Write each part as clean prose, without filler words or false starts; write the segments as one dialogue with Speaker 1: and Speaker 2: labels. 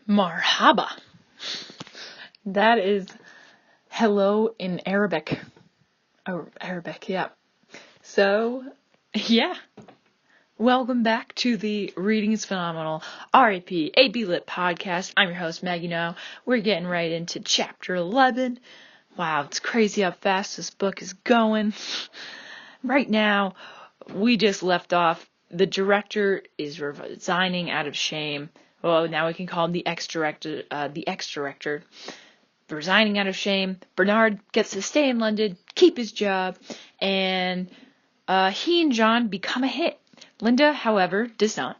Speaker 1: Marhaba. That is hello in Arabic. Oh, Arabic, yeah. So, yeah. Welcome back to the Reading is Phenomenal RAP AB Lit podcast. I'm your host, Maggie Noe. We're getting right into chapter 11. Wow, it's crazy how fast this book is going. Right now, we just left off. The director is resigning out of shame. Well, now we can call him the ex-director. Resigning out of shame. Bernard gets to stay in London, keep his job, and he and John become a hit. Linda, however, does not.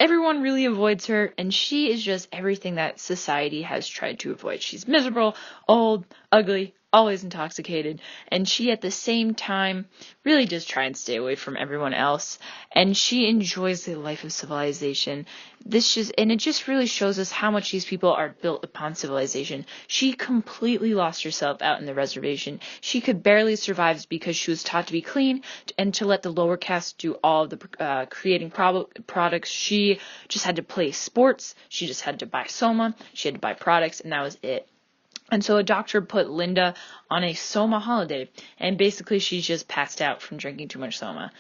Speaker 1: Everyone really avoids her, and she is just everything that society has tried to avoid. She's miserable, old, ugly, always intoxicated, and she at the same time really does try and stay away from everyone else, and she enjoys the life of civilization. It just really shows us how much these people are built upon civilization. She completely lost herself out in the reservation. She could barely survive because she was taught to be clean and to let the lower caste do all of the creating products. She just had to play sports. She just had to buy soma. She had to buy products, and that was it. And so a doctor put Linda on a soma holiday, and basically she's just passed out from drinking too much soma.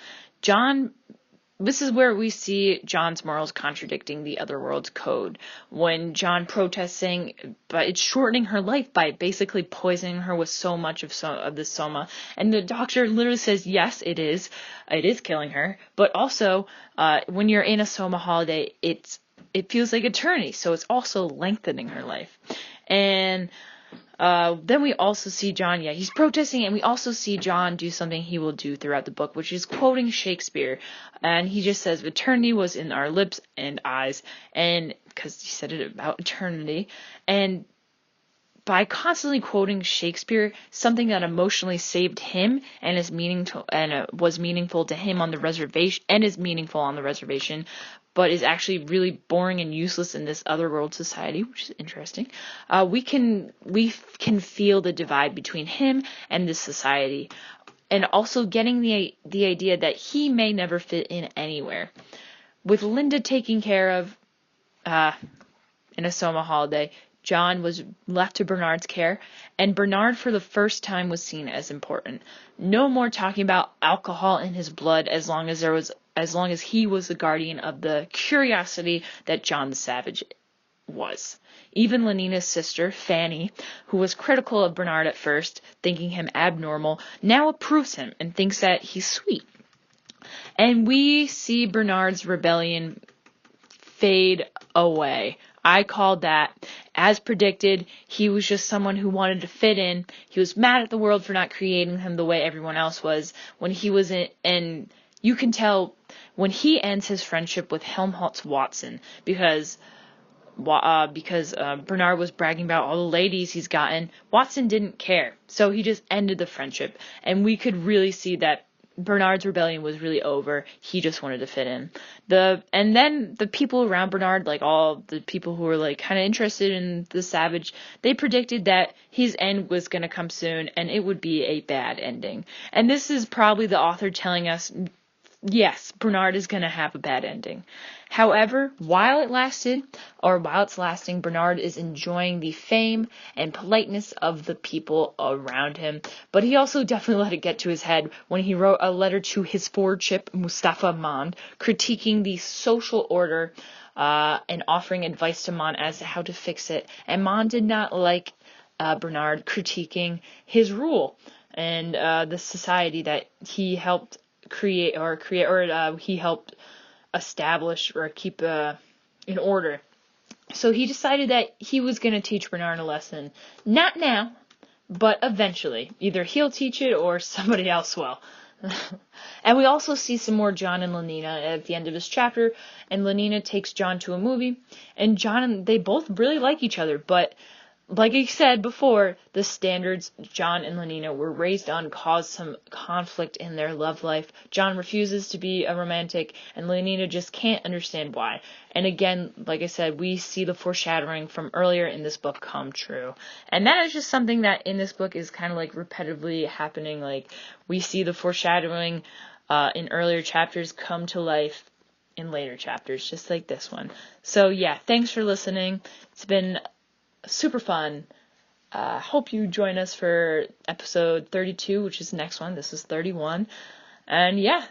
Speaker 1: This is where we see John's morals contradicting the other world's code. When John protesting, but it's shortening her life by basically poisoning her with so much of the soma. And the doctor literally says, yes, it is killing her. But also, when you're in a soma holiday, it feels like eternity. So it's also lengthening her life. And then we also see John, he's protesting, and we also see John do something he will do throughout the book, which is quoting Shakespeare. And he just says, eternity was in our lips and eyes, and because he said it about eternity. And by constantly quoting Shakespeare, something that emotionally saved him and was meaningful to him on the reservation, and is meaningful on the reservation, but is actually really boring and useless in this other world society, which is interesting. We can feel the divide between him and this society, and also getting the idea that he may never fit in anywhere. With Linda taken care of in a soma holiday, John was left to Bernard's care, and Bernard for the first time was seen as important. No more talking about alcohol in his blood as long as he was the guardian of the curiosity that John the Savage was. Even Lenina's sister, Fanny, who was critical of Bernard at first, thinking him abnormal, now approves him and thinks that he's sweet. And we see Bernard's rebellion fade away. I called that. As predicted, he was just someone who wanted to fit in. He was mad at the world for not creating him the way everyone else was. When he was in, and you can tell when he ends his friendship with Helmholtz Watson because Bernard was bragging about all the ladies he's gotten. Watson didn't care, so he just ended the friendship, and we could really see that Bernard's rebellion was really over. He just wanted to fit in. And then the people around Bernard, like all the people who were like kind of interested in the Savage, they predicted that his end was going to come soon and it would be a bad ending. And this is probably the author telling us, yes, Bernard is going to have a bad ending. However, while it's lasting, Bernard is enjoying the fame and politeness of the people around him. But he also definitely let it get to his head when he wrote a letter to his forwardship, Mustafa Mond, critiquing the social order and offering advice to Mond as to how to fix it. And Mond did not like Bernard critiquing his rule and the society that he helped he helped establish or keep in order. So he decided that he was going to teach Bernard a lesson. Not now, but eventually. Either he'll teach it or somebody else will. And we also see some more John and Lenina at the end of this chapter. And Lenina takes John to a movie. And they both really like each other, but like I said before, the standards John and Lenina were raised on caused some conflict in their love life. John refuses to be a romantic, and Lenina just can't understand why. And again, like I said, we see the foreshadowing from earlier in this book come true. And that is just something that in this book is kind of like repetitively happening. Like we see the foreshadowing in earlier chapters come to life in later chapters, just like this one. So yeah, thanks for listening. It's been super fun. Hope you join us for episode 32, which is the next one. This is 31. And yeah,